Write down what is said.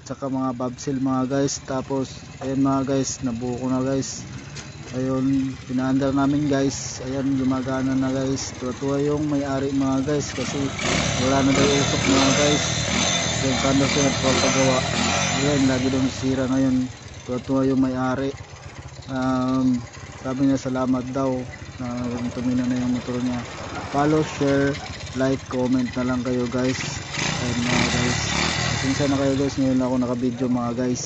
saka mga babsil mga guys. Tapos ayan mga guys, nabuo ko na guys. Ayun, pinaandar namin guys. Ayan, gumagana na guys. Tuwa-tuwa yung may-ari mga guys kasi wala na daw usok mga guys. Yung kanda siya nagpapagawa. Ayan, lagi daw nasira ngayon. Tuwa-tuwa yung may-ari. Sabi niya salamat daw na tumina na yung motor niya. Follow, share, like, comment na lang kayo guys. Ayan mga guys, pasensya na kayo guys, ngayon ako naka-video mga guys.